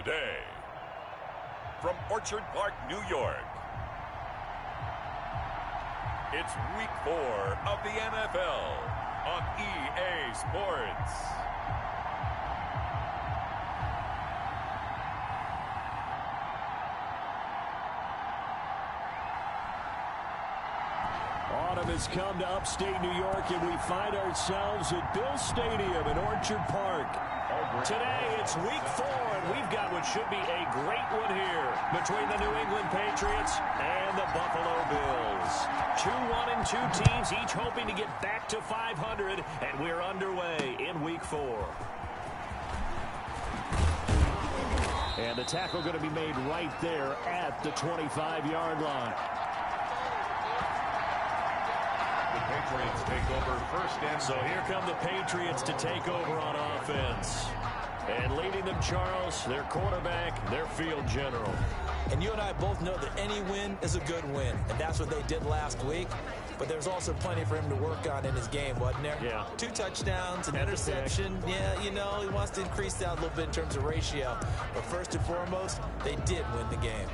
today. From Orchard Park, New York, it's Week 4 of the NFL on EA Sports. Autumn has come to upstate New York, and we find ourselves at Bill Stadium in Orchard Park. Today, it's Week 4, and we've got what should be a great one here between the New England Patriots and the Buffalo Bills. 2-1-2 teams, each hoping to get back to 500, and we're underway in Week 4. And the tackle going to be made right there at the 25-yard line. Patriots take over first and so here come the Patriots to take over on offense. And leading them, Charles, their quarterback, their field general. And you and I both know that any win is a good win, and that's what they did last week. But there's also plenty for him to work on in his game, wasn't there? Yeah. 2 touchdowns, an interception. Yeah, you know, he wants to increase that a little bit in terms of ratio. But first and foremost, they did win the game.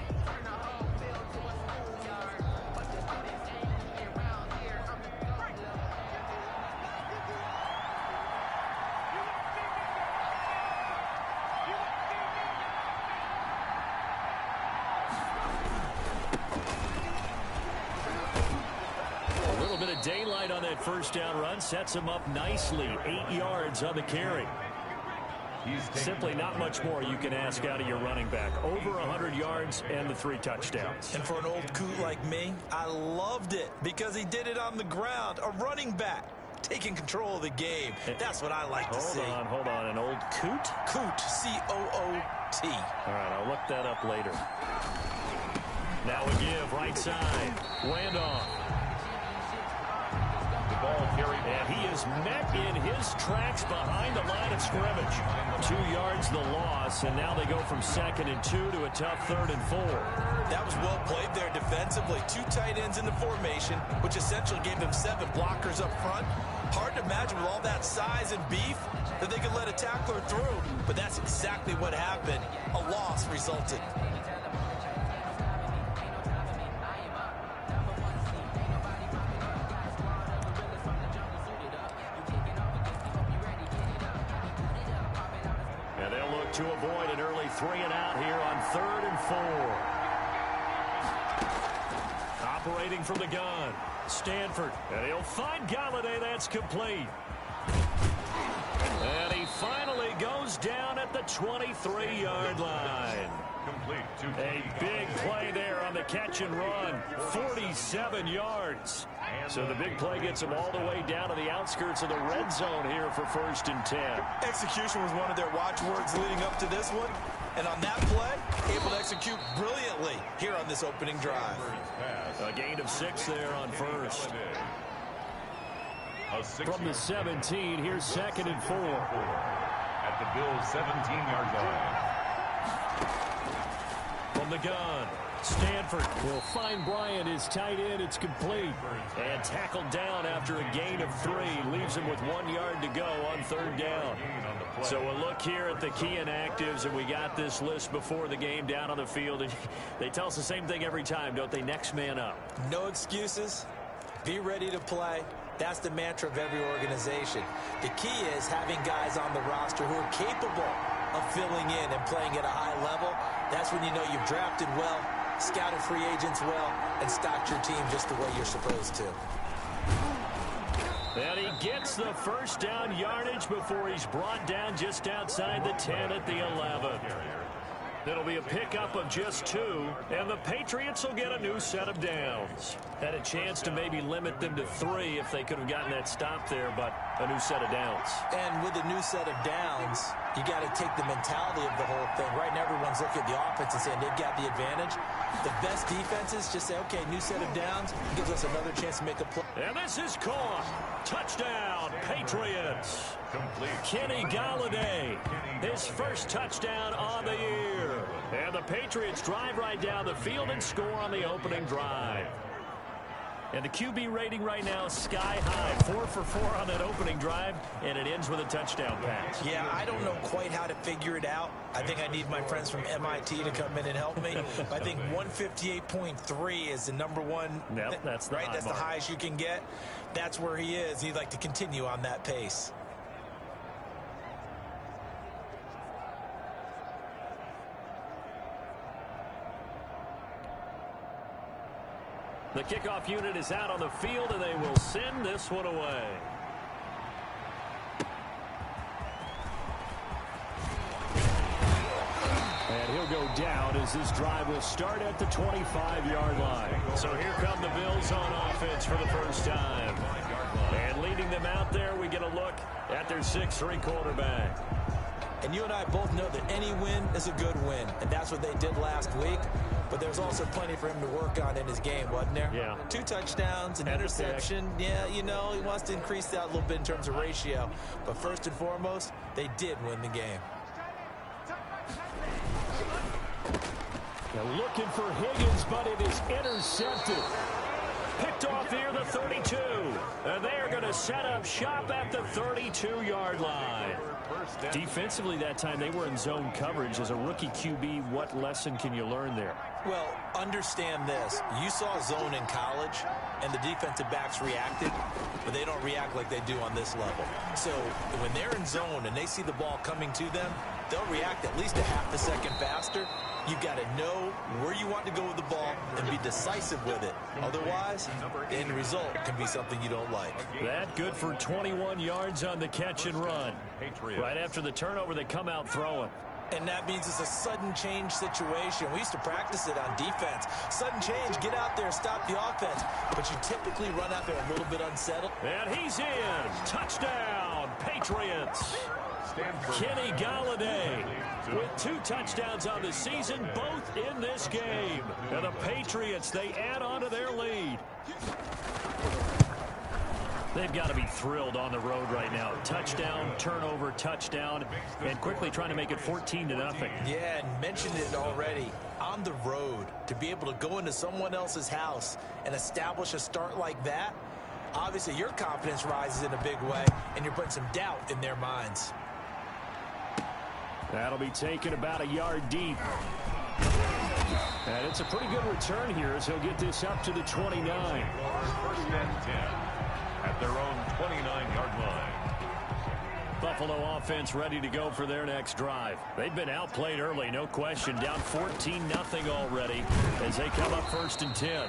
Daylight on that first down run sets him up nicely. 8 yards on the carry. Simply not much more you can ask out of your running back. Over 100 yards and the 3 touchdowns. And for an old coot like me, I loved it because he did it on the ground. A running back taking control of the game. That's what I like to see. Hold on. An old coot? Coot, C-O-O-T. All right, I'll look that up later. Now a give, right side. Handoff. ball carried. And he is met in his tracks behind the line of scrimmage. 2 yards the loss, and now they go from 2nd and 2 to a tough 3rd and 4. That was well played there defensively. 2 tight ends in the formation, which essentially gave them 7 blockers up front. Hard to imagine with all that size and beef that they could let a tackler through, but that's exactly what happened. A loss resulted. And they'll look to avoid an early 3 and out here on 3rd and 4. Operating from the gun, Stanford, and he'll find Galladay. That's complete. And he finally goes down at the 23-yard line. A big play there on the catch and run. 47 yards. So the big play gets him all the way down to the outskirts of the red zone here for 1st and 10. Execution was one of their watchwords leading up to this one. And on that play, able to execute brilliantly here on this opening drive. A gain of 6 there on 1st. From the 17, here's 2nd and 4. At the Bills' 17-yard line. From the gun, Stanford will find Bryant, his tight end. It's complete. And tackled down after a gain of 3. Leaves him with 1 yard to go on 3rd down. So we'll look here at the key inactives, and we got this list before the game down on the field. And they tell us the same thing every time, don't they? Next man up. No excuses. Be ready to play. That's the mantra of every organization. The key is having guys on the roster who are capable of filling in and playing at a high level. That's when you know you've drafted well, scouted free agents well, and stocked your team just the way you're supposed to. And he gets the first down yardage before he's brought down just outside the 10 at the 11. It'll be a pickup of just 2, and the Patriots will get a new set of downs. Had a chance to maybe limit them to 3 if they could have gotten that stop there, but a new set of downs. And with a new set of downs, you got to take the mentality of the whole thing. Right now, everyone's looking at the offense and saying they've got the advantage. The best defenses just say, okay, new set of downs, gives us another chance to make a play. And this is caught. Touchdown, Patriots. Complete. Kenny Galladay, his first touchdown on the year. And the Patriots drive right down the field and score on the opening drive. And the QB rating right now, sky high. 4 for 4 on that opening drive, and it ends with a touchdown pass. Yeah, I don't know quite how to figure it out. I think I need my friends from MIT to come in and help me. I think 158.3 is the number one. Yep, that's the right. high That's mark. the highest you can get. That's where he is. He'd like to continue on that pace. The kickoff unit is out on the field, and they will send this one away. And he'll go down as this drive will start at the 25-yard line. So here come the Bills on offense for the first time. And leading them out there, we get a look at their 6'3" quarterback. And you and I both know that any win is a good win, and that's what they did last week. But there's also plenty for him to work on in his game, wasn't there? Yeah. 2 touchdowns, an interception. Yeah, you know, he wants to increase that a little bit in terms of ratio. But first and foremost, they did win the game. They're looking for Higgins, but it is intercepted. Picked off here, the 32. And they're going to set up shop at the 32-yard line. Defensively that time, they were in zone coverage. As a rookie QB, what lesson can you learn there? Well, understand this. You saw zone in college, and the defensive backs reacted, but they don't react like they do on this level. So when they're in zone and they see the ball coming to them, they'll react at least a half a second faster. You've got to know where you want to go with the ball and be decisive with it. Otherwise, the end result can be something you don't like. That good for 21 yards on the catch and run. Right after the turnover, they come out throwing. And that means it's a sudden change situation. We used to practice it on defense. Sudden change, get out there, stop the offense. But you typically run out there a little bit unsettled. And he's in. Touchdown, Patriots. Kenny Galladay with 2 touchdowns on the season, both in this game. And the Patriots, they add on to their lead. They've got to be thrilled on the road right now. Touchdown, turnover, touchdown, and quickly trying to make it 14-0. Yeah, and mentioned it already. On the road, to be able to go into someone else's house and establish a start like that, obviously your confidence rises in a big way, and you're putting some doubt in their minds. That'll be taken about a yard deep. And it's a pretty good return here as he'll get this up to the 29. First and 10 at their own 29-yard line. Buffalo offense ready to go for their next drive. They've been outplayed early, no question. Down 14-0 already as they come up 1st and 10.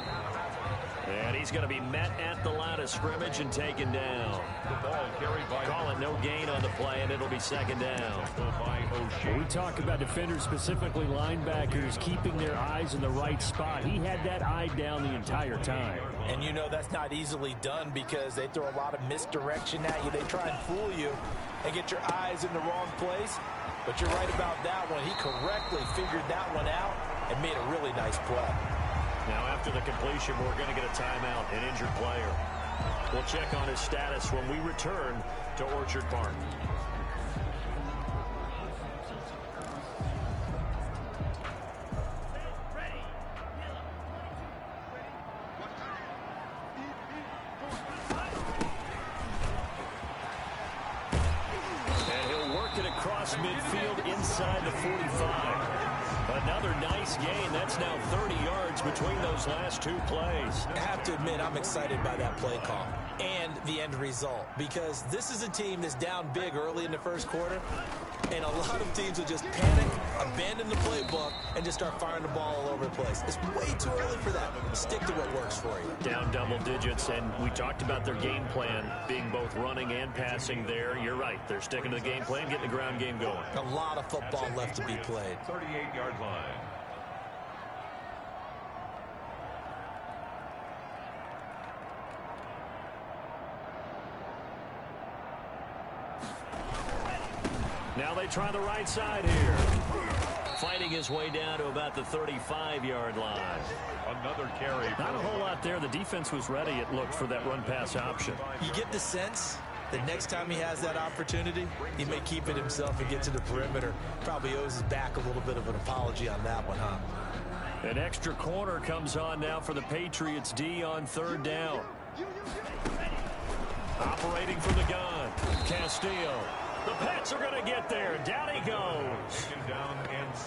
And he's going to be met at the line of scrimmage and taken down. The ball carried by Call it no gain on the play, and it'll be 2nd down. O'Shea. We talk about defenders, specifically linebackers, keeping their eyes in the right spot. He had that eye down the entire time. And you know that's not easily done because they throw a lot of misdirection at you. They try and fool you and get your eyes in the wrong place. But you're right about that one. He correctly figured that one out and made a really nice play. Now, after the completion, we're going to get a timeout, an injured player. We'll check on his status when we return to Orchard Park. And he'll work it across midfield inside the 45. Another nice gain. That's now 30 yards between those last 2 plays. I have to admit, I'm excited by that play call and the end result because this is a team that's down big early in the first quarter, and a lot of teams will just panic, abandon the playbook, and just start firing the ball all over the place. It's way too early for that. Stick to what works for you. Down double digits, and we talked about their game plan being both running and passing there. You're right. They're sticking to the game plan, getting the ground game going. A lot of football left to be played. 38-yard line. Now they try the right side here. Fighting his way down to about the 35-yard line. Another carry. Not a whole lot there. The defense was ready, it looked, for that run-pass option. You get the sense that next time he has that opportunity, he may keep it himself and get to the perimeter. Probably owes his back a little bit of an apology on that one, huh? An extra corner comes on now for the Patriots D on third down. Operating from the gun, Castillo. The Pats are going to get there. Down he goes.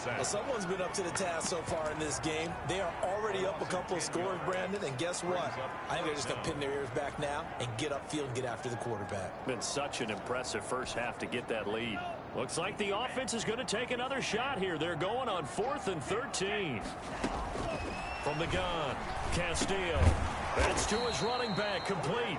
Well, someone's been up to the task so far in this game. They are already up a couple of scores, Brandon, and guess what? I think they're just going to pin their ears back now and get upfield and get after the quarterback. Been such an impressive first half to get that lead. Looks like the offense is going to take another shot here. They're going on 4th and 13. From the gun, Castillo. That's to his running back, complete.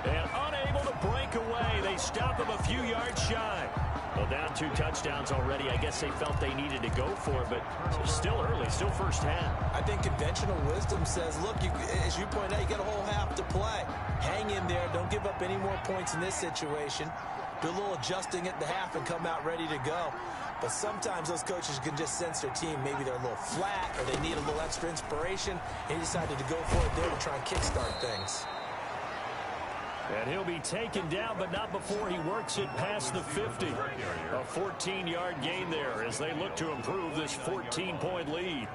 And unable to break away. They stop him a few yards shy. Well, down 2 touchdowns already. I guess they felt they needed to go for it, but still early, still first half. I think conventional wisdom says, look, as you point out, you got a whole half to play. Hang in there. Don't give up any more points in this situation. Do a little adjusting at the half and come out ready to go. But sometimes those coaches can just sense their team. Maybe they're a little flat or they need a little extra inspiration. And he decided to go for it there to try and kickstart things. And he'll be taken down, but not before he works it past the 50. A 14-yard gain there as they look to improve this 14-point lead.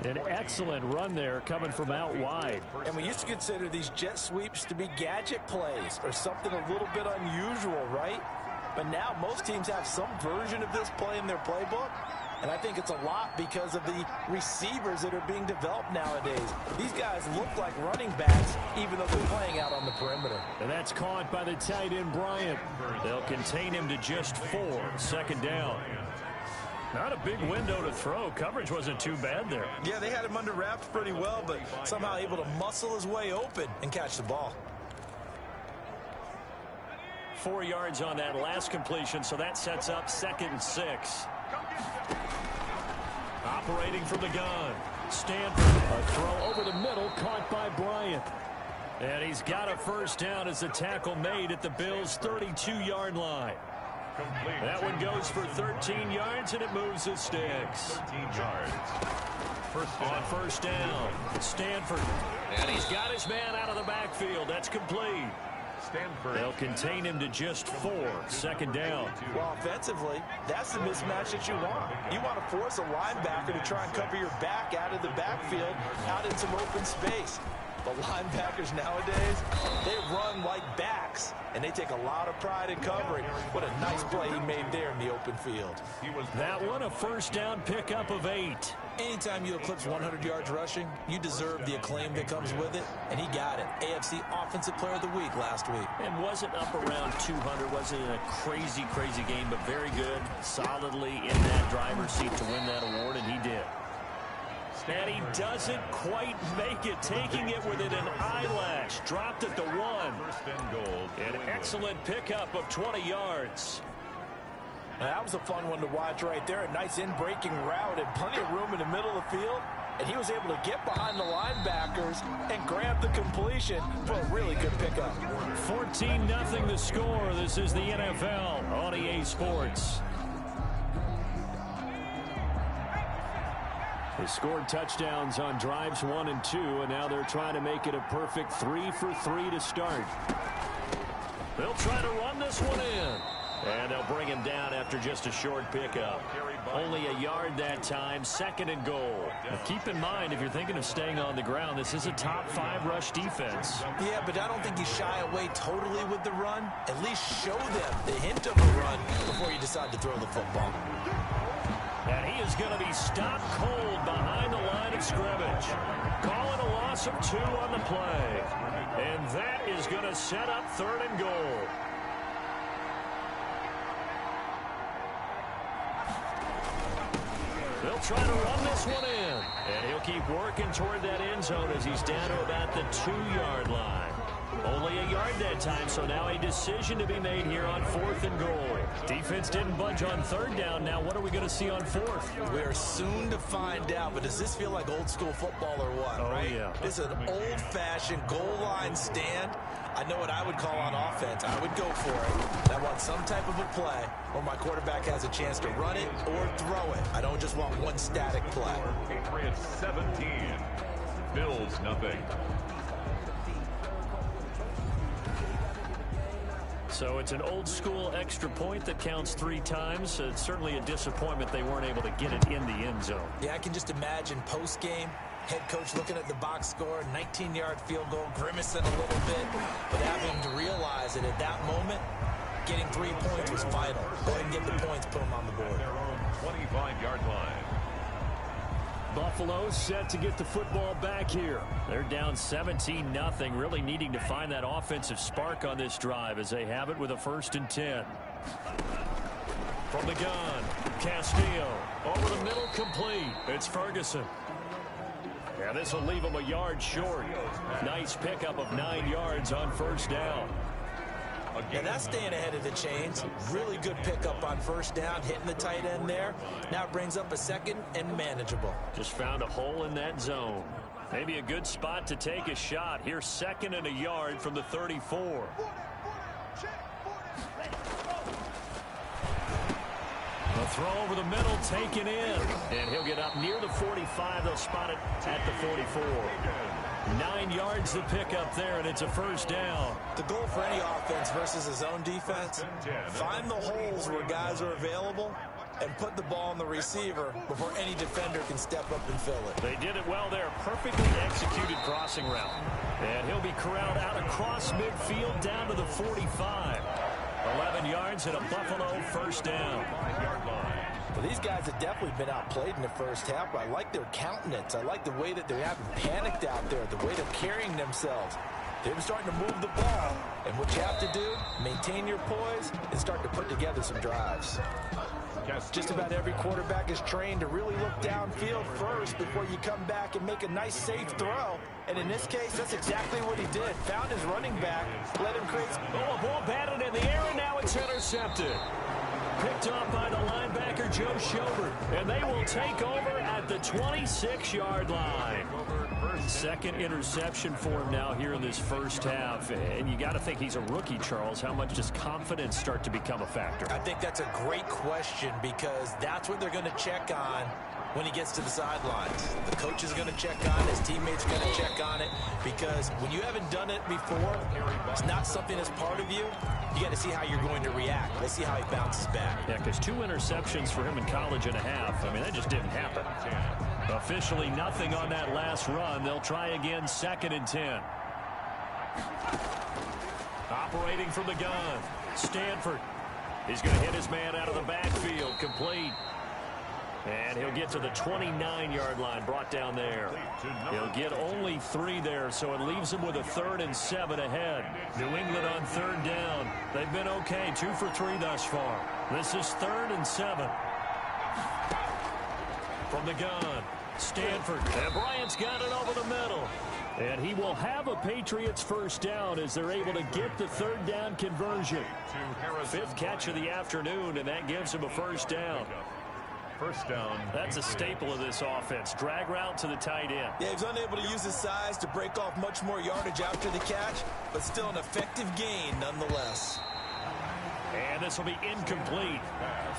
An excellent run there coming from out wide. And we used to consider these jet sweeps to be gadget plays or something a little bit unusual, right? But now most teams have some version of this play in their playbook. And I think it's a lot because of the receivers that are being developed nowadays. These guys look like running backs, even though they're playing out on the perimeter. And that's caught by the tight end, Bryant. They'll contain him to just 4. 2nd down. Not a big window to throw. Coverage wasn't too bad there. Yeah, they had him under wraps pretty well, but somehow able to muscle his way open and catch the ball. 4 yards on that last completion, so that sets up 2nd and 6. Operating from the gun, Stanford. A throw over the middle, caught by Bryant. And he's got a first down as the tackle made at the Bills' 32-yard line. That one goes for 13 yards, and it moves the sticks. 13 yards. On first down, Stanford. And he's got his man out of the backfield. That's complete. Stanford. They'll contain him to just 4. 2nd down. Well, offensively, that's the mismatch that you want. You want to force a linebacker to try and cover your back out of the backfield, out in some open space. But linebackers nowadays, they run like backs, and they take a lot of pride in covering. What a nice play he made there in the open field. That one a first down pickup of 8. Anytime you eclipse 100 yards rushing, you deserve the acclaim that comes with it, and he got it. AFC Offensive Player of the Week last week. And wasn't up around 200, wasn't in a crazy game, but very good, solidly in that driver's seat to win that award, and he did. And he doesn't quite make it, taking it within an eyelash. Dropped at the 1. An excellent pickup of 20 yards. Now, that was a fun one to watch right there. A nice in-breaking route and plenty of room in the middle of the field. And he was able to get behind the linebackers and grab the completion for a really good pickup. 14-0 the score. This is the NFL on EA Sports. They scored touchdowns on drives 1 and 2, and now they're trying to make it a perfect 3 for 3 to start. They'll try to run this one in. And they'll bring him down after just a short pickup. Only a yard that time, 2nd and goal. Now keep in mind, if you're thinking of staying on the ground, this is a top 5 rush defense. Yeah, but I don't think you shy away totally with the run. At least show them the hint of a run before you decide to throw the football. And he is going to be stopped cold behind the line of scrimmage. Calling a loss of 2 on the play. And that is going to set up 3rd and goal. They'll try to run this one in. And he'll keep working toward that end zone as he's down to about the 2-yard line. Only a yard that time, so now a decision to be made here on 4th and goal. Defense didn't budge on 3rd down. Now what are we going to see on 4th? We are soon to find out, but does this feel like old school football or what, right? Yeah. This is an old-fashioned goal line stand. I know what I would call on offense. I would go for it. I want some type of a play where my quarterback has a chance to run it or throw it. I don't just want one static play. Patriots 17, Bills nothing. So it's an old-school extra point that counts 3 times. It's certainly a disappointment they weren't able to get it in the end zone. Yeah, I can just imagine post-game, head coach looking at the box score, 19-yard field goal, grimacing a little bit, but having to realize that at that moment, getting 3 points was vital. Go ahead and get the points, put them on the board. Their own 25-yard line. Buffalo set to get the football back here. They're down 17-0, really needing to find that offensive spark on this drive as they have it with a 1st and 10. From the gun, Castillo. Over the middle, complete. It's Ferguson. And this will leave him a yard short. Nice pickup of 9 yards on 1st down. Yeah, that's staying ahead of the chains. Really good pickup on 1st down, hitting the tight end there. Now it brings up a 2nd and manageable. Just found a hole in that zone. Maybe a good spot to take a shot. Here's 2nd and a yard from the 34. A throw over the middle, taken in. And he'll get up near the 45. They'll spot it at the 44. 9 yards to pick up there, and it's a 1st down. The goal for any offense versus a zone defense, find the holes where guys are available and put the ball on the receiver before any defender can step up and fill it. They did it well there. Perfectly executed crossing route. And he'll be corralled out across midfield down to the 45. 11 yards and a Buffalo 1st down. Well, these guys have definitely been outplayed in the 1st half, but I like their countenance. I like the way that they haven't panicked out there, the way they're carrying themselves. They're starting to move the ball, and what you have to do, maintain your poise and start to put together some drives. Just about every quarterback is trained to really look downfield first before you come back and make a nice, safe throw. And in this case, that's exactly what he did. Found his running back, let him create... Oh, a ball batted in the air, and now it's intercepted. Picked off by the linebacker, Joe Schobert. And they will take over at the 26-yard line. 2nd interception for him now here in this 1st half. And you got to think he's a rookie, Charles. How much does confidence start to become a factor? I think that's a great question because that's what they're going to check on when he gets to the sidelines. The coach is going to check on it. His teammates are going to check on it because when you haven't done it before, it's not something that's part of you. You got to see how you're going to react. Let's see how he bounces back. Yeah, because 2 interceptions for him in college and a half. I mean, that just didn't happen. Officially nothing on that last run. They'll try again, 2nd and 10. Operating from the gun, Stanford. He's going to hit his man out of the backfield, complete. And he'll get to the 29-yard line, brought down there. He'll get only 3 there, so it leaves him with a 3rd and 7 ahead. New England on 3rd down. They've been okay, 2 for 3 thus far. This is 3rd and 7. From the gun, Stanford. And Bryant's got it over the middle. And he will have a Patriots 1st down as they're able to get the 3rd down conversion. 5th catch of the afternoon, and that gives him a 1st down. 1st down. That's a staple of this offense. Drag route to the tight end. Yeah, he was unable to use his size to break off much more yardage after the catch, but still an effective gain nonetheless. And this will be incomplete.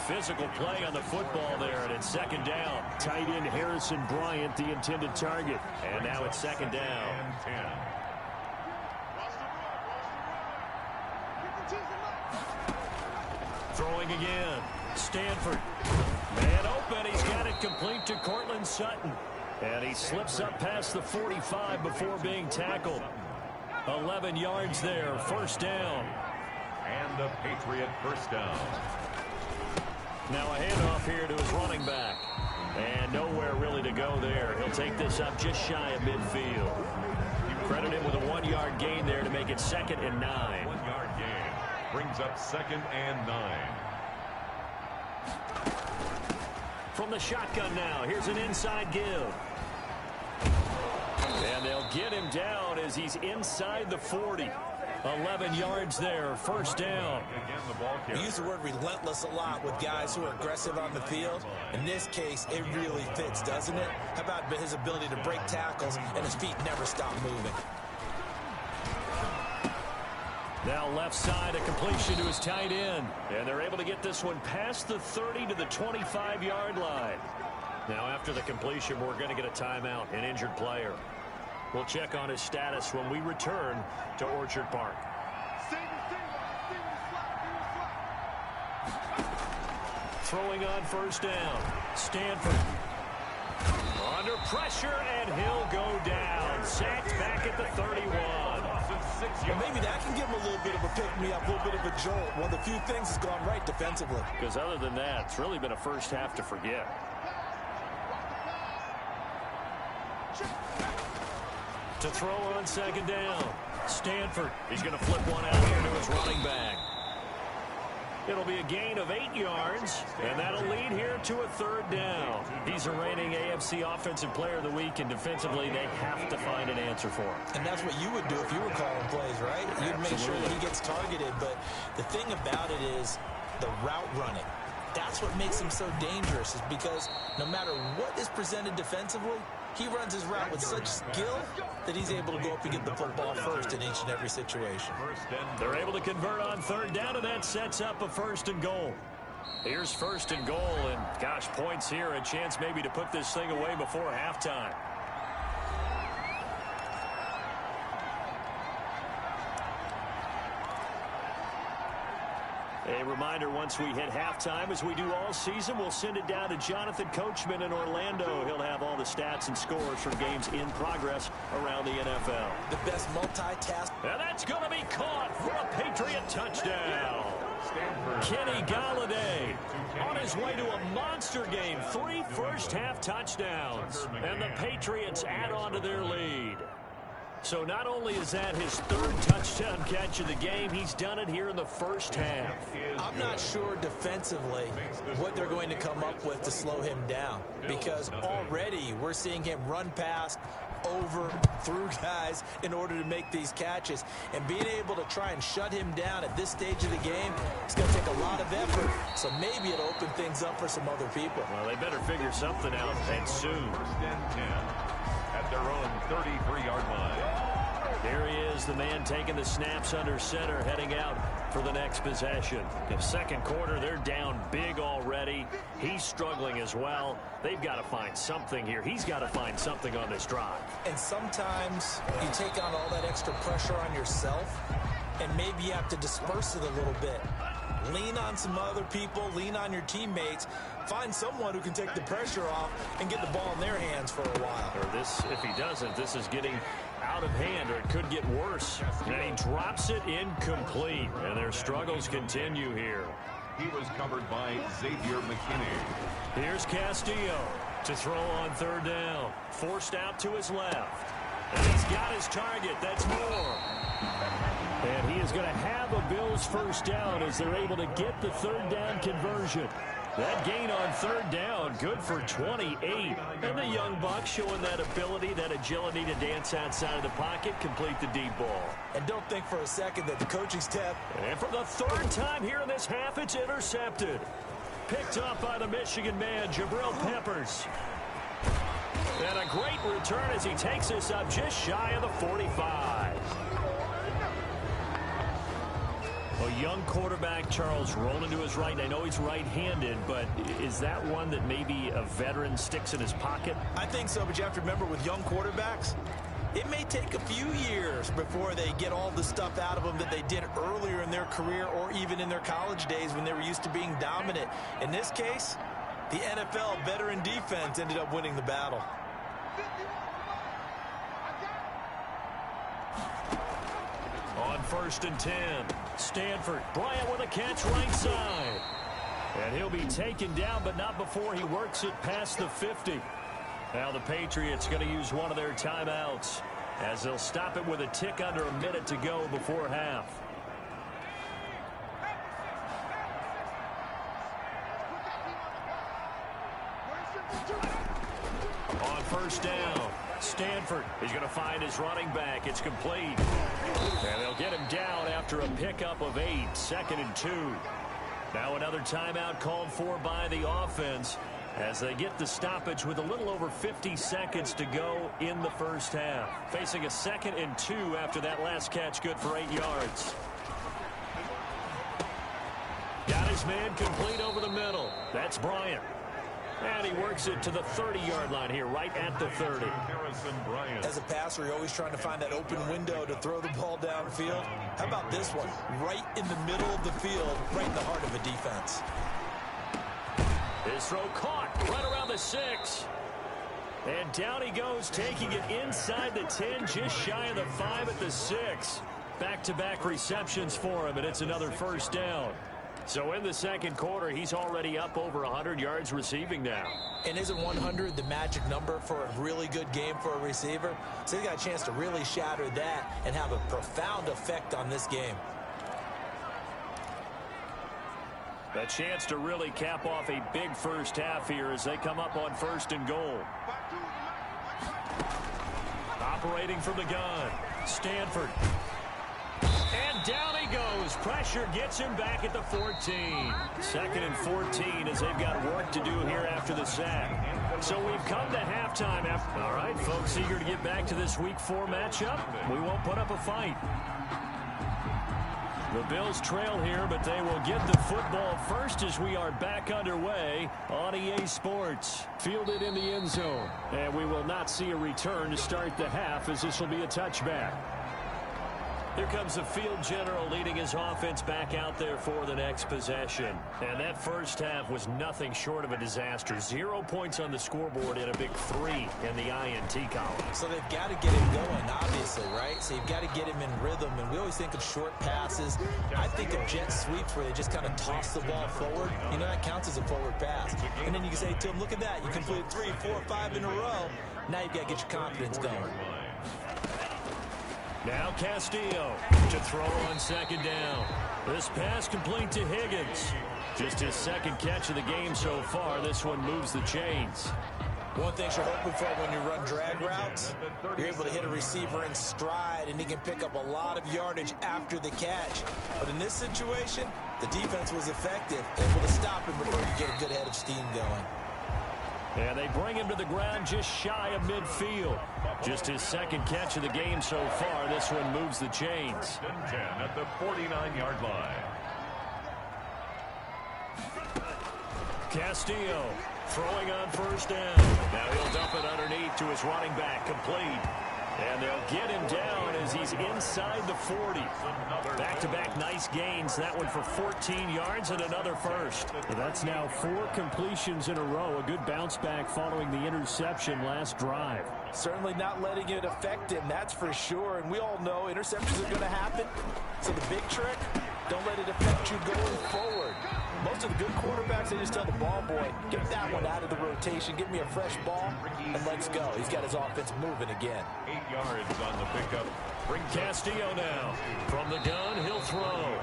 Physical play on the football there, and it's 2nd down. Tight end Harrison Bryant, the intended target. And now it's 2nd down. Throwing again. Stanford. Man open. He's got it complete to Cortland Sutton. And he slips up past the 45 before being tackled. 11 yards there. 1st down. And a Patriot 1st down. Now a handoff here to his running back. And nowhere really to go there. He'll take this up just shy of midfield. Credit him with a 1-yard gain there to make it 2nd and 9. 1-yard gain. Brings up 2nd and 9. From the shotgun now, here's an inside give. And they'll get him down as he's inside the 40. 11 yards there, 1st down. We use the word relentless a lot with guys who are aggressive on the field. In this case, it really fits, doesn't it? How about his ability to break tackles and his feet never stop moving? Now left side, a completion to his tight end. And they're able to get this one past the 30 to the 25-yard line. Now after the completion, we're going to get a timeout, an injured player. We'll check on his status when we return to Orchard Park. Throwing on first down. Stanford. Under pressure, and he'll go down. Sacked back at the 31. Well, maybe that can give him a little bit of a pick-me-up, a little bit of a jolt. One of the few things that's gone right defensively. Because other than that, it's really been a first half to forget. To throw on second down. Stanford. He's going to flip one out here to his running back. It'll be a gain of 8 yards, and that'll lead here to a third down. He's a reigning AFC Offensive Player of the Week, and defensively, they have to find an answer for him. And that's what you would do if you were calling plays, right? You'd make sure that he gets targeted, but the thing about it is the route running. That's what makes him so dangerous, is because no matter what is presented defensively, he runs his route with such skill that he's able to go up and get the football first in each and every situation. They're able to convert on third down, and that sets up a first and goal. Here's first and goal, and gosh, points here, a chance maybe to put this thing away before halftime. A reminder, once we hit halftime, as we do all season, we'll send it down to Jonathan Coachman in Orlando. He'll have all the stats and scores from games in progress around the NFL. The best multitask. And that's going to be caught for a Patriot touchdown. Kenny Galladay on his way to a monster game. 3 first-half touchdowns. And the Patriots add on to their lead. So not only is that his 3rd touchdown catch of the game, he's done it here in the first half. I'm not sure defensively what they're going to come up with to slow him down, because already we're seeing him run past, over, through guys in order to make these catches. And being able to try and shut him down at this stage of the game, it's going to take a lot of effort. So maybe it'll open things up for some other people. Well, they better figure something out, and soon. First and 10 at their own 33-yard line. Here he is, the man taking the snaps under center, heading out for the next possession. In second quarter, they're down big already. He's struggling as well. They've got to find something here. He's got to find something on this drive. And sometimes you take on all that extra pressure on yourself, and maybe you have to disperse it a little bit. Lean on some other people, lean on your teammates, find someone who can take the pressure off and get the ball in their hands for a while. Or this, if he doesn't, this is getting out of hand, or it could get worse. And he drops it incomplete, and their struggles continue here. He was covered by Xavier McKinney. Here's Castillo to throw on third down. Forced out to his left. And he's got his target. That's Moore. And he is going to have a Bills first down as they're able to get the third down conversion. That gain on third down, good for 28. And the young buck showing that ability, that agility to dance outside of the pocket, complete the deep ball. And don't think for a second that the coaching staff... And for the 3rd time here in this half, it's intercepted. Picked up by the Michigan man, Jabril Peppers. And a great return as he takes us up just shy of the 45. A young quarterback, Charles, rolling to his right. And I know he's right-handed, but is that one that maybe a veteran sticks in his pocket? I think so, but you have to remember with young quarterbacks, it may take a few years before they get all the stuff out of them that they did earlier in their career or even in their college days when they were used to being dominant. In this case, the NFL veteran defense ended up winning the battle. On 1st and 10, Stanford. Bryant with a catch right side. And he'll be taken down, but not before he works it past the 50. Now the Patriots going to use one of their timeouts as they'll stop it with a tick under a minute to go before half. On 1st down, Stanford is going to find his running back. It's complete. And they'll get him down after a pickup of 8, 2nd and 2. Now another timeout called for by the offense as they get the stoppage with a little over 50 seconds to go in the first half. Facing a 2nd and 2 after that last catch, good for 8 yards. Got his man complete over the middle. That's Bryant. And he works it to the 30-yard line here, right at the 30. As a passer, you're always trying to find that open window to throw the ball downfield. How about this one? Right in the middle of the field, right in the heart of a defense. His throw caught right around the 6. And down he goes, taking it inside the 10, just shy of the 5 at the 6. Back-to-back receptions for him, and it's another first down. So in the second quarter, he's already up over 100 yards receiving now. And isn't 100 the magic number for a really good game for a receiver? So he got a chance to really shatter that and have a profound effect on this game. A chance to really cap off a big first half here as they come up on 1st and goal. Operating from the gun, Stanford. And down he goes. Pressure gets him back at the 14. 2nd and 14 as they've got work to do here after the sack. So we've come to halftime. All right, folks, eager to get back to this Week 4 matchup. We won't put up a fight. The Bills trail here, but they will get the football first as we are back underway on EA Sports. Fielded in the end zone. And we will not see a return to start the half as this will be a touchback. Here comes the field general leading his offense back out there for the next possession. And that first half was nothing short of a disaster. 0 points on the scoreboard and a big 3 in the INT column. So they've got to get him going, obviously, right? So you've got to get him in rhythm. And we always think of short passes. I think of jet sweeps where they just kind of toss the ball forward. You know, that counts as a forward pass. And then you can say to him, look at that. You completed 3, 4, 5 in a row. Now you've got to get your confidence going. Now Castillo to throw on 2nd down. This pass complete to Higgins. Just his 2nd catch of the game so far. This one moves the chains. One thing you're hoping for when you run drag routes, you're able to hit a receiver in stride, and he can pick up a lot of yardage after the catch. But in this situation, the defense was effective, able to stop him before you get a good head of steam going. And they bring him to the ground just shy of midfield. Just his 2nd catch of the game so far. This one moves the chains. 10 at the 49-yard line. Castillo throwing on 1st down. Now he'll dump it underneath to his running back, complete. And they'll get him down as he's inside the 40. Back-to-back nice gains. That one for 14 yards and another first. That's now 4 completions in a row. A good bounce back following the interception last drive. Certainly not letting it affect him, that's for sure. And we all know interceptions are going to happen. So the big trick, don't let it affect you going forward. Most of the good quarterbacks, they just tell the ball boy, get that one out of the rotation, give me a fresh ball, and let's go. He's got his offense moving again. 8 yards on the pickup. Bring Castillo now. From the gun, he'll throw.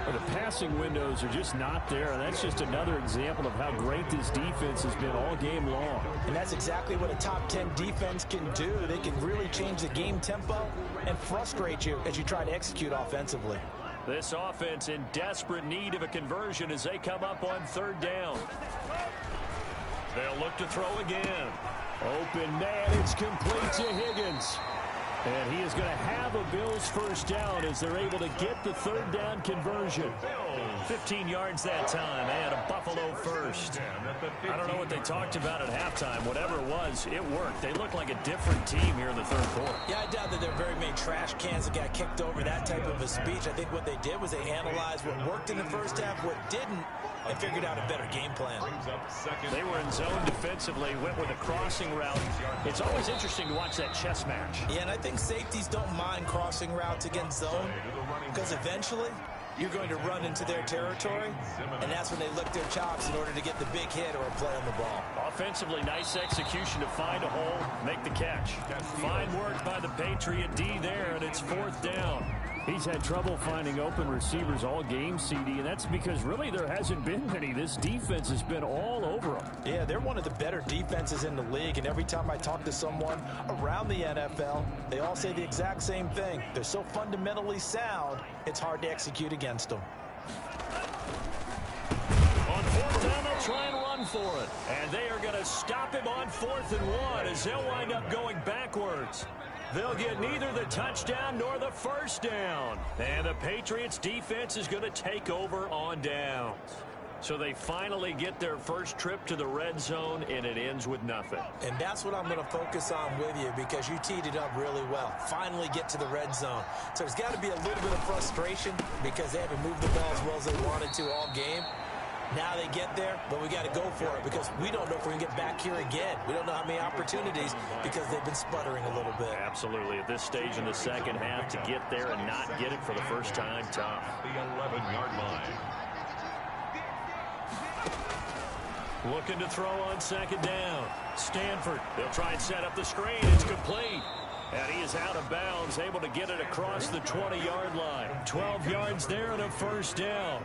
But the passing windows are just not there. And that's just another example of how great this defense has been all game long. And that's exactly what a top 10 defense can do. They can really change the game tempo and frustrate you as you try to execute offensively. This offense in desperate need of a conversion as they come up on 3rd down. They'll look to throw again. Open man, it's complete to Higgins. And he is going to have a Bills first down as they're able to get the 3rd down conversion. 15 yards that time and a Buffalo first. I don't know what they talked about at halftime. Whatever it was, it worked. They look like a different team here in the 3rd quarter. Yeah, I doubt that there are very many trash cans that got kicked over, that type of a speech. I think what they did was they analyzed what worked in the first half, what didn't, and figured out a better game plan. They were in zone defensively, went with a crossing route. It's always interesting to watch that chess match. Yeah, and I think safeties don't mind crossing routes against zone because eventually you're going to run into their territory, and that's when they lick their chops in order to get the big hit or a play on the ball. Offensively, nice execution to find a hole, make the catch. Fine work by the Patriot D there, and it's 4th down. He's had trouble finding open receivers all game, CD, and that's because really there hasn't been many. This defense has been all over them. Yeah, they're one of the better defenses in the league, and every time I talk to someone around the NFL, they all say the exact same thing. They're so fundamentally sound, it's hard to execute against them. On 4th down, they'll try and run for it. And they are going to stop him on 4th and 1 as they'll wind up going backwards. They'll get neither the touchdown nor the first down. And the Patriots defense is going to take over on downs. So they finally get their first trip to the red zone, and it ends with nothing. And that's what I'm going to focus on with you, because you teed it up really well. Finally get to the red zone. So there's got to be a little bit of frustration because they haven't moved the ball as well as they wanted to all game. Now they get there, but we got to go for it because we don't know if we're going to get back here again. We don't know how many opportunities because they've been sputtering a little bit. Absolutely. At this stage in the second half, to get there and not get it for the first time, tough. The 11-yard line. Looking to throw on second down. Stanford. They'll try and set up the screen. It's complete. And he is out of bounds, able to get it across the 20-yard line. 12 yards there and a first down.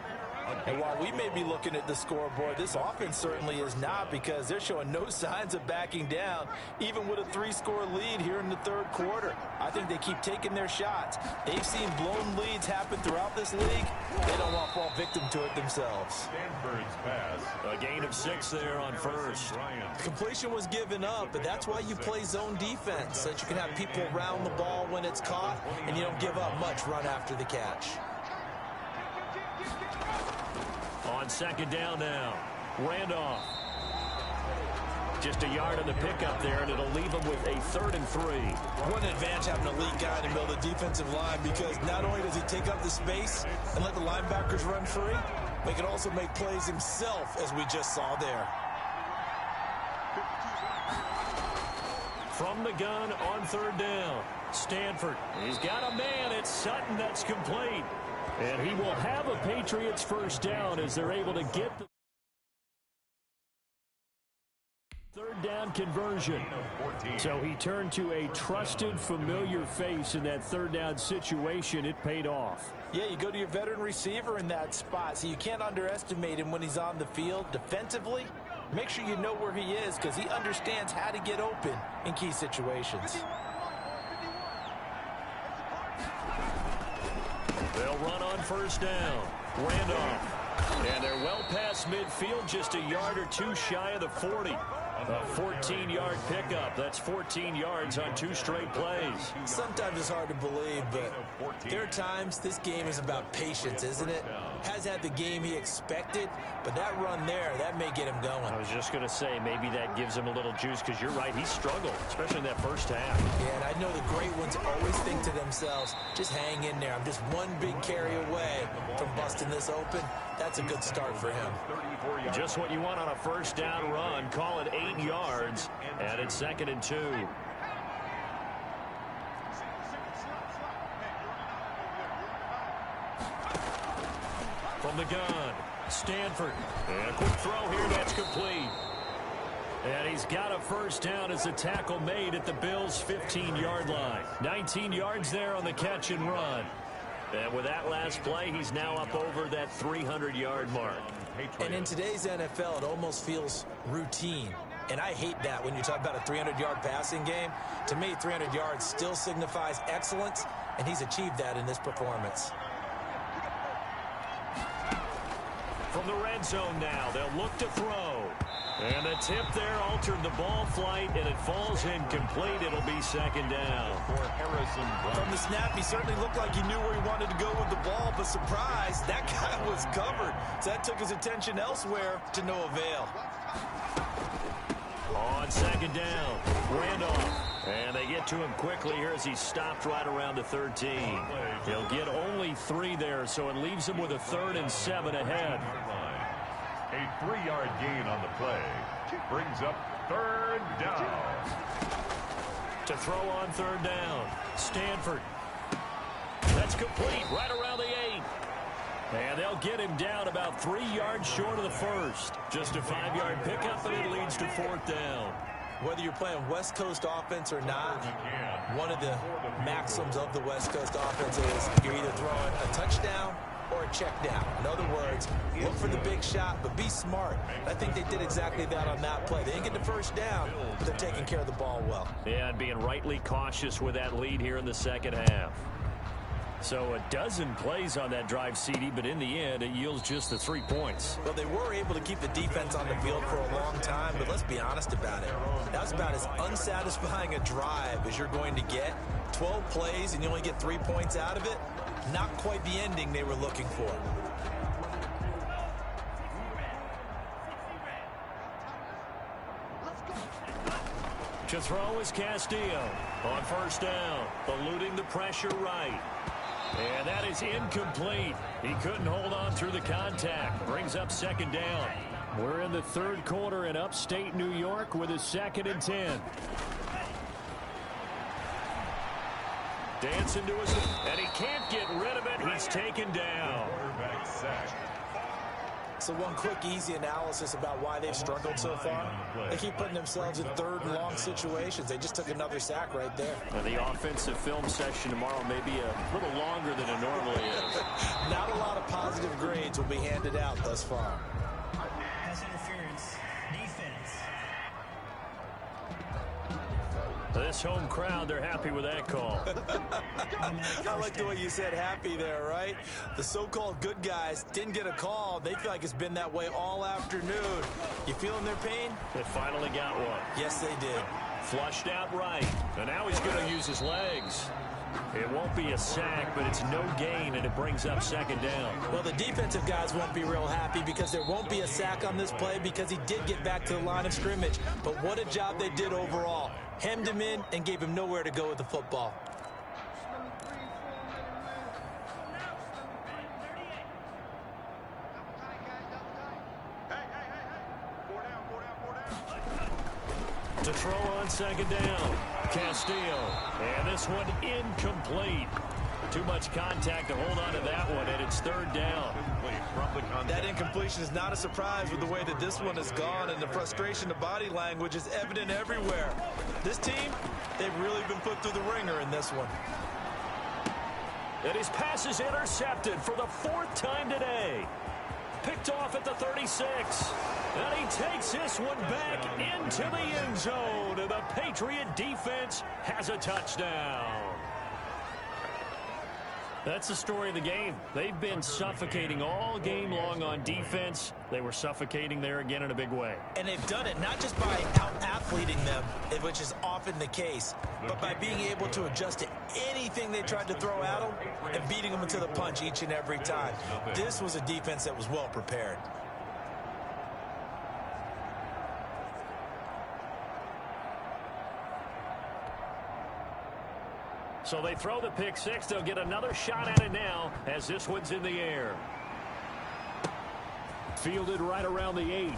And while we may be looking at the scoreboard, this offense certainly is not, because they're showing no signs of backing down, even with a 3-score lead here in the third quarter. I think they keep taking their shots. They've seen blown leads happen throughout this league. They don't want to fall victim to it themselves. Stanford's pass. A gain of 6 there on first. Completion was given up, but that's why you play zone defense, so that you can have people around the ball when it's caught, and you don't give up much run after the catch. On second down now, Randolph. Just a yard on the pickup there, and it'll leave him with a 3rd and 3. What an advantage having a lead guy in the middle of the defensive line, because not only does he take up the space and let the linebackers run free, but he can also make plays himself, as we just saw there. From the gun on 3rd down, Stanford. He's got a man. It's Sutton that's complete. And he will have a Patriots first down as they're able to get the 3rd down conversion. So he turned to a trusted, familiar face in that 3rd down situation. It paid off. Yeah, you go to your veteran receiver in that spot, so you can't underestimate him when he's on the field defensively. Make sure you know where he is, because he understands how to get open in key situations. They'll run on first down. Randolph. And they're well past midfield, just a yard or two shy of the 40. A 14-yard pickup. That's 14 yards on 2 straight plays. Sometimes it's hard to believe, but there are times this game is about patience, isn't it? Has had the game he expected, but that run there, that may get him going. I was just going to say, maybe that gives him a little juice, because you're right, he struggled, especially in that first half. Yeah, and I know the great ones always think to themselves, just hang in there. I'm just one big carry away from busting this open. That's a good start for him. Just what you want on a first down run. Call it 8 yards, and it's 2nd and 2. From the gun, Stanford. And a quick throw here, that's complete. And he's got a first down as the tackle made at the Bills' 15-yard line. 19 yards there on the catch and run. And with that last play, he's now up over that 300-yard mark. And in today's NFL, it almost feels routine. And I hate that when you talk about a 300-yard passing game. To me, 300 yards still signifies excellence, and he's achieved that in this performance. From the red zone now, they'll look to throw. And the tip there altered the ball flight, and it falls incomplete. It'll be 2nd down. From the snap, he certainly looked like he knew where he wanted to go with the ball, but surprise, that guy was covered. So that took his attention elsewhere to no avail. On 2nd down, Randolph. And they get to him quickly here as he stopped right around the 13. He'll get only 3 there, so it leaves him with a 3rd and 7 ahead. A 3-yard gain on the play brings up 3rd down. To throw on 3rd down, Stanford. That's complete right around the 8. And they'll get him down about 3 yards short of the first. Just a 5-yard pickup, and it leads to 4th down. Whether you're playing West Coast offense or not, one of the maxims of the West Coast offense is you're either throwing a touchdown or a check down. In other words, look for the big shot, but be smart. I think they did exactly that on that play. They didn't get the first down, but they're taking care of the ball well. Yeah, and being rightly cautious with that lead here in the second half. So a dozen plays on that drive, CD, but in the end, it yields just the 3 points. Well, they were able to keep the defense on the field for a long time, but let's be honest about it. That's about as unsatisfying a drive as you're going to get. 12 plays and you only get 3 points out of it. Not quite the ending they were looking for. To throw is Castillo on first down, eluding the pressure right. And that is incomplete. He couldn't hold on through the contact. Brings up second down. We're in the third quarter in upstate New York with a 2nd and 10. Dancing to his, and he can't get rid of it. He's taken down. Quarterback sack. So one quick, easy analysis about why they've struggled so far. They keep putting themselves in 3rd and long situations. They just took another sack right there. The offensive film session tomorrow may be a little longer than it normally is. Not a lot of positive grades will be handed out thus far. Pass interference. Defense. This home crowd, they're happy with that call. I like the way you said happy there, right? The so-called good guys didn't get a call. They feel like it's been that way all afternoon. You feeling their pain? They finally got one. Yes, they did. Flushed out right. And now he's going to use his legs. It won't be a sack, but it's no gain, and it brings up second down. Well, the defensive guys won't be real happy because there won't be a sack on this play because he did get back to the line of scrimmage. But what a job they did overall. Hemmed him in and gave him nowhere to go with the football. To throw on second down, Castillo. And this one incomplete. Too much contact to hold on to that one, and it's 3rd down. That incompletion is not a surprise with the way that this one has gone, and the frustration, the body language is evident everywhere. This team, they've really been put through the ringer in this one. And his pass is intercepted for the 4th time today. Picked off at the 36. And he takes this one back into the end zone. And the Patriot defense has a touchdown. That's the story of the game. They've been suffocating all game long on defense. They were suffocating there again in a big way. And they've done it not just by out-athleting them, which is often the case, but by being able to adjust to anything they tried to throw at them and beating them into the punch each and every time. This was a defense that was well prepared. So they throw the pick six. They'll get another shot at it now as this one's in the air. Fielded right around the 8.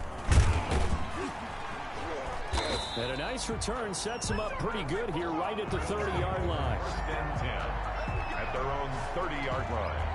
And a nice return sets them up pretty good here right at the 30-yard line. 10 at their own 30-yard line.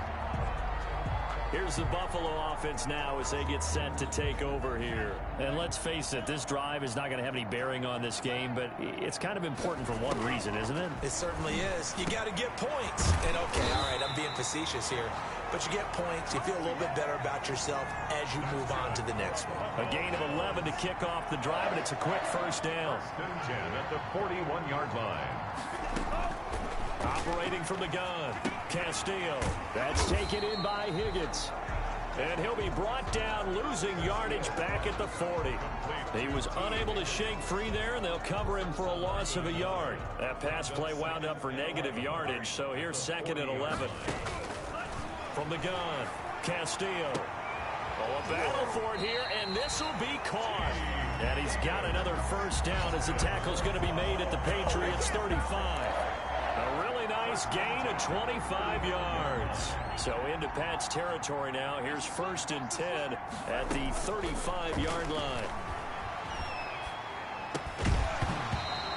Here's the Buffalo offense now as they get set to take over here. And let's face it, this drive is not going to have any bearing on this game, but it's kind of important for one reason, isn't it? It certainly is. You got to get points. And okay, all right, I'm being facetious here. But you get points, you feel a little bit better about yourself as you move on to the next one. A gain of 11 to kick off the drive, and it's a quick first down. 10 at the 41-yard line. Operating from the gun, Castillo. That's taken in by Higgins. And he'll be brought down, losing yardage back at the 40. He was unable to shake free there, and they'll cover him for a loss of a yard. That pass play wound up for negative yardage, so here's 2nd and 11. From the gun, Castillo. Oh, a battle for it here, and this will be caught. And he's got another first down as the tackle's going to be made at the Patriots' 35. A really nice gain of 25 yards. So into Pat's territory now. Here's 1st and 10 at the 35-yard line.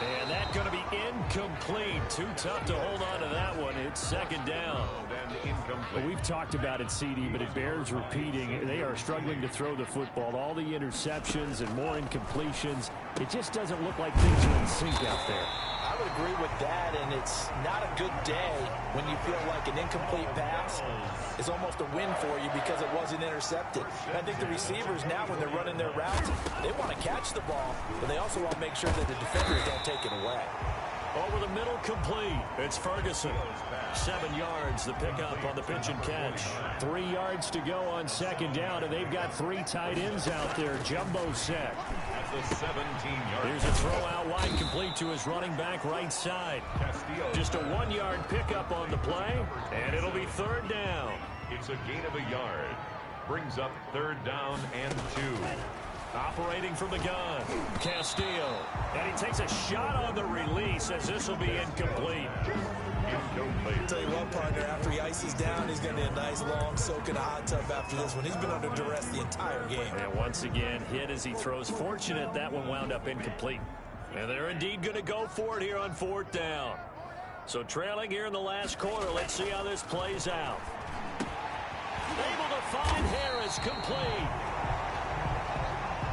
And that's going to be incomplete. Too tough to hold on to that one. It's 2nd down. Well, we've talked about it, CD, but it bears repeating. They are struggling to throw the football. All the interceptions and more incompletions. It just doesn't look like things are in sync out there. I would agree with that, and it's not a good day when you feel like an incomplete pass is almost a win for you because it wasn't intercepted. And I think the receivers now, when they're running their routes, they want to catch the ball, but they also want to make sure that the defenders don't take it away. Over the middle, complete. It's Ferguson. 7 yards, the pickup on the pitch and catch. 3 yards to go on 2nd down, and they've got 3 tight ends out there. Jumbo set. The 17-yard. Here's a throw out wide, complete to his running back right side. Just a 1-yard pickup on the play, and it'll be 3rd down. It's a gain of a yard. Brings up 3rd down and 2. Operating from the gun, Castillo. And he takes a shot on the release as this will be incomplete. I'll tell you what, partner, after he ices down, he's going to need a nice long soak in a hot tub after this one. He's been under duress the entire game. And once again, hit as he throws. Fortunate that one wound up incomplete. And they're indeed going to go for it here on 4th down. So trailing here in the last quarter, let's see how this plays out. Able to find Harris, complete.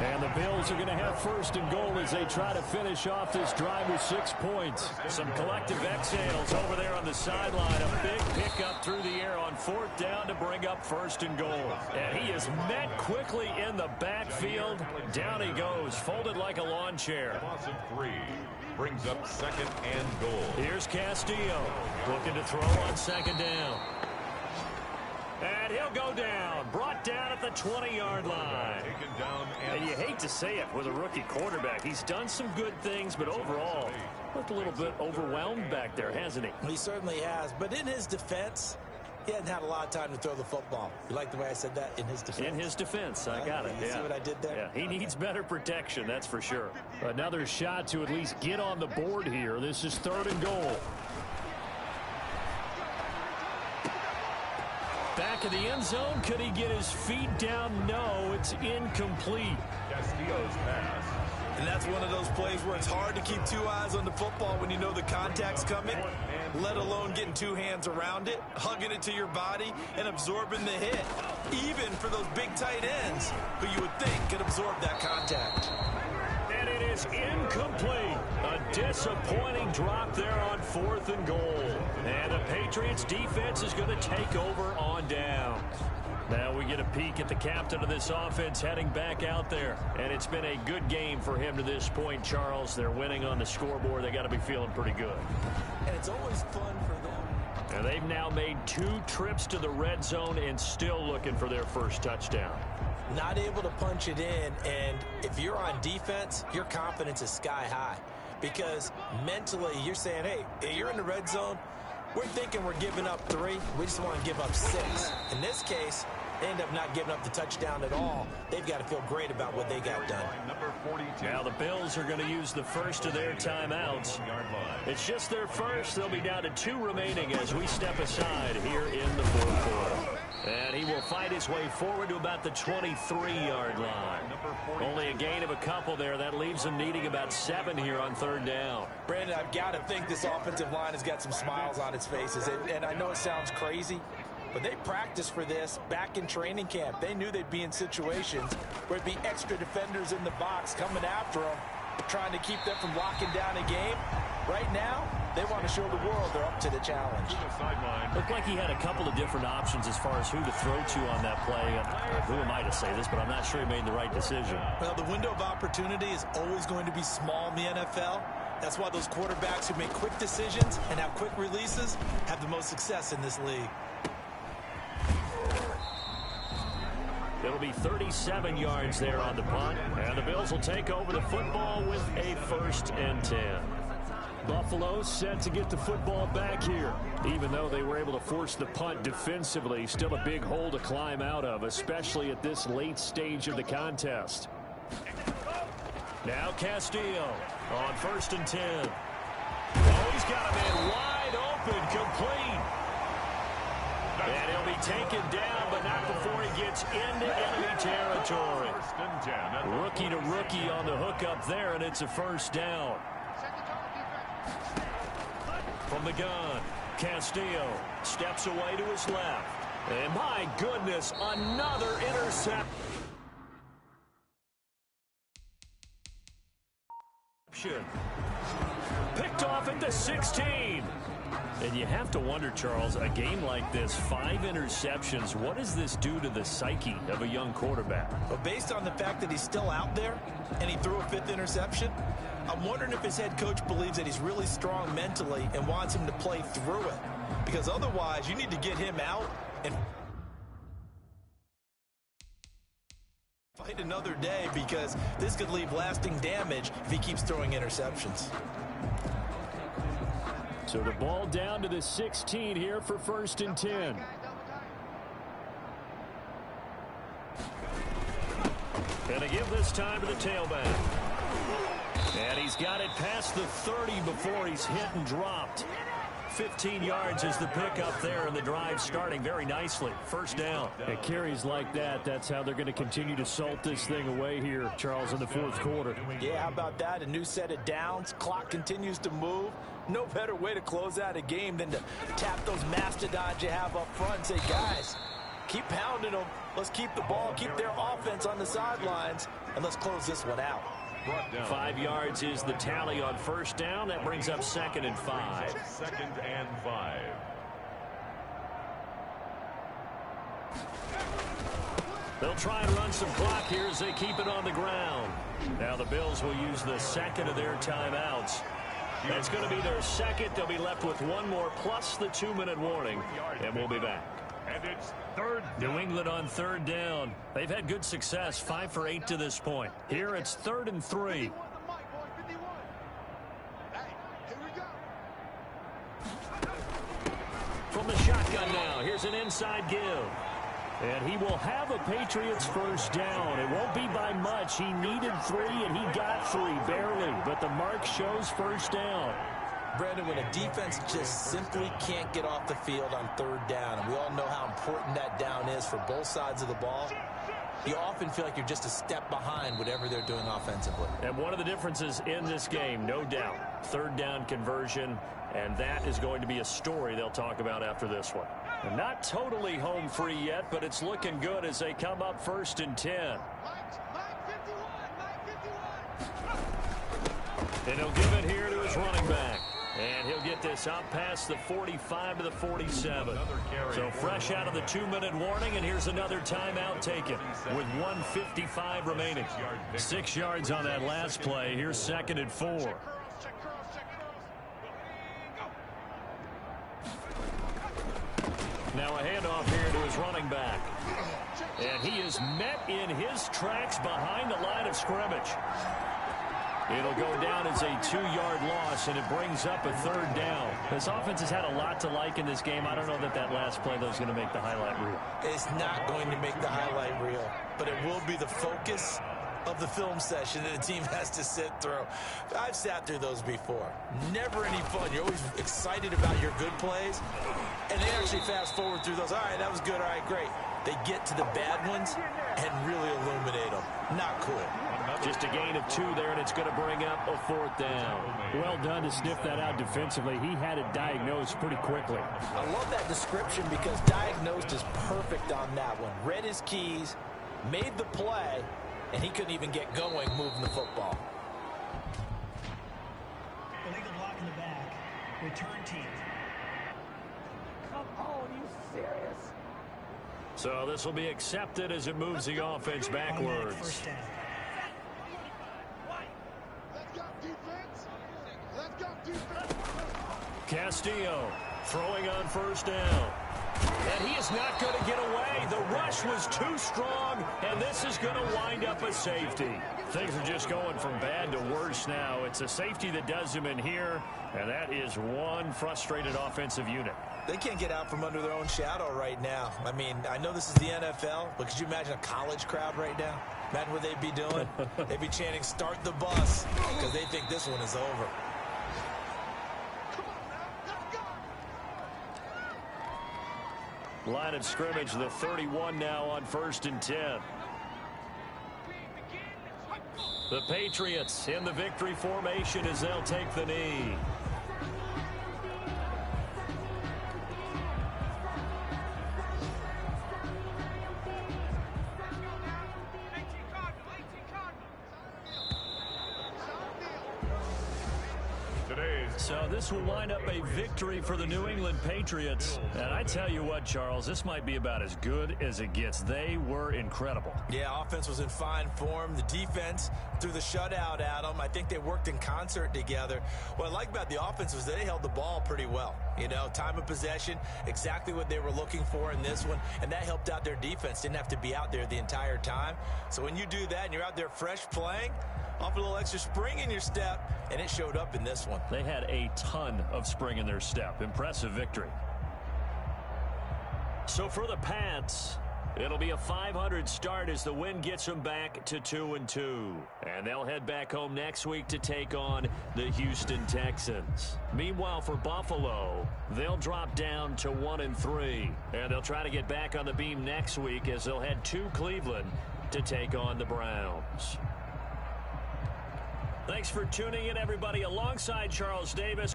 And the Bills are going to have 1st and goal as they try to finish off this drive with 6 points. Some collective exhales over there on the sideline. A big pickup through the air on 4th down to bring up 1st and goal. And he is met quickly in the backfield. Down he goes, folded like a lawn chair. Loss of 3 brings up 2nd and goal. Here's Castillo looking to throw on 2nd down. And he'll go down, brought down at the 20-yard line. Taken down And you hate to say it with a rookie quarterback. He's done some good things, but overall, looked a little bit overwhelmed back there, hasn't he? He certainly has, but in his defense, he hasn't had a lot of time to throw the football. You like the way I said that? In his defense? In his defense, I got it. You see what I did there? Yeah, he needs better protection, that's for sure. Another shot to at least get on the board here. This is 3rd and goal. Back of the end zone. Could he get his feet down? No, it's incomplete. Castillo's pass. And that's one of those plays where it's hard to keep 2 eyes on the football when you know the contact's coming, let alone getting 2 hands around it, hugging it to your body, and absorbing the hit. Even for those big tight ends who you would think could absorb that contact. And it is incomplete. A disappointing drop there on 4th and goal. And the Patriots defense is going to take over on down. Now we get a peek at the captain of this offense heading back out there. And it's been a good game for him to this point, Charles. They're winning on the scoreboard. They got to be feeling pretty good. And it's always fun for them. And they've now made 2 trips to the red zone and still looking for their first touchdown. Not able to punch it in, and if you're on defense, your confidence is sky high. Because mentally, you're saying, hey, you're in the red zone. We're thinking we're giving up 3. We just want to give up 6. In this case, they end up not giving up the touchdown at all. They've got to feel great about what they got done. Number 42. Now the Bills are going to use the first of their timeouts. It's just their first. They'll be down to 2 remaining as we step aside here in the 4th quarter. And he will fight his way forward to about the 23-yard line. Only a gain of a couple there. That leaves him needing about 7 here on 3rd down. Brandon, I've got to think this offensive line has got some smiles on its faces. And I know it sounds crazy, but they practiced for this back in training camp. They knew they'd be in situations where it'd be extra defenders in the box coming after them, trying to keep them from locking down a game. Right now, they want to show the world they're up to the challenge. Looked like he had a couple of different options as far as who to throw to on that play. Who am I to say this, but I'm not sure he made the right decision. Well, the window of opportunity is always going to be small in the NFL. That's why those quarterbacks who make quick decisions and have quick releases have the most success in this league. It'll be 37 yards there on the punt, and the Bills will take over the football with a 1st and 10. Buffalo set to get the football back here. Even though they were able to force the punt defensively, still a big hole to climb out of, especially at this late stage of the contest. Now Castillo on 1st and 10. Oh, he's got him in wide open, complete. And he'll be taken down, but not before he gets into enemy territory. Rookie to rookie on the hook up there, and it's a 1st down. From the gun, Castillo steps away to his left. And my goodness, another interception. Picked off at the 16. And you have to wonder, Charles, a game like this, 5 interceptions, what does this do to the psyche of a young quarterback? But based on the fact that he's still out there and he threw a 5th interception, I'm wondering if his head coach believes that he's really strong mentally and wants him to play through it. Because otherwise, you need to get him out and fight another day, because this could leave lasting damage if he keeps throwing interceptions. So the ball down to the 16 here for 1st and 10. And they give this time to the tailback. And he's got it past the 30 before he's hit and dropped. 15 yards is the pickup there, and the drive starting very nicely. First down. At carries like that, that's how they're going to continue to salt this thing away here, Charles, in the fourth quarter. Yeah, how about that? A new set of downs. Clock continues to move. No better way to close out a game than to tap those mastodons you have up front and say, guys, keep pounding them. Let's keep the ball, keep their offense on the sidelines, and let's close this one out. 5 yards is the tally on first down. That brings up 2nd and 5. 2nd and 5. They'll try and run some clock here as they keep it on the ground. Now the Bills will use the second of their timeouts. That's going to be their second. They'll be left with one more plus the 2-minute warning, and we'll be back. And it's 3rd down. New England on 3rd down. They've had good success, 5 for 8 to this point. Here it's 3rd and 3. From the shotgun now, here's an inside give. And he will have a Patriots first down. It won't be by much. He needed 3, and he got 3, barely. But the mark shows first down. Brandon, when a defense just simply can't get off the field on 3rd down, and we all know how important that down is for both sides of the ball, you often feel like you're just a step behind whatever they're doing offensively. And one of the differences in this game, no doubt, 3rd down conversion, and that is going to be a story they'll talk about after this one. And not totally home free yet, but it's looking good as they come up 1st and 10. And he'll give it here to his running back. And he'll get this out past the 45 to the 47. So fresh out of the 2-minute warning, and here's another timeout taken with 1:55 remaining. 6 yards on that last play. Here's 2nd and 4. Now a handoff here to his running back. And he is met in his tracks behind the line of scrimmage. It'll go down as a 2-yard loss, and it brings up a 3rd down. This offense has had a lot to like in this game. I don't know that last play, though, is going to make the highlight reel. It's not going to make the highlight reel, but it will be the focus of the film session that the team has to sit through. I've sat through those before. Never any fun. You're always excited about your good plays, and they actually fast forward through those. All right, that was good. All right, great. They get to the bad ones and really illuminate them. Not cool. Just a gain of 2 there, and it's going to bring up a 4th down. Well done to sniff that out defensively. He had it diagnosed pretty quickly. I love that description because diagnosed is perfect on that one. Read his keys, made the play, and he couldn't even get going moving the football. Illegal block in the back. Return team. Come on, you serious? So this will be accepted as it moves the offense backwards. First down. Castillo throwing on first down. And he is not going to get away. The rush was too strong, and this is going to wind up a safety. Things are just going from bad to worse now. It's a safety that does him in here, and that is one frustrated offensive unit. They can't get out from under their own shadow right now. I mean, I know this is the NFL, but could you imagine a college crowd right now? Imagine what they'd be doing. They'd be chanting, "Start the bus," because they think this one is over. Line of scrimmage, the 31 now on 1st and 10. The Patriots in the victory formation as they'll take the knee. So this will wind up a victory for the New England Patriots. And I tell you what, Charles, this might be about as good as it gets. They were incredible. Yeah, offense was in fine form. The defense threw the shutout at them. I think they worked in concert together. What I like about the offense was they held the ball pretty well. You know, time of possession, exactly what they were looking for in this one. And that helped out their defense. Didn't have to be out there the entire time. So when you do that and you're out there fresh playing, off a little extra spring in your step, and it showed up in this one. They had a ton of spring in their step. Impressive victory. So for the Pats, It'll be a 500 start as the win gets them back to 2-2. And they'll head back home next week to take on the Houston Texans. Meanwhile, for Buffalo, they'll drop down to 1-3. And they'll try to get back on the beam next week as they'll head to Cleveland to take on the Browns. Thanks for tuning in, everybody. Alongside Charles Davis.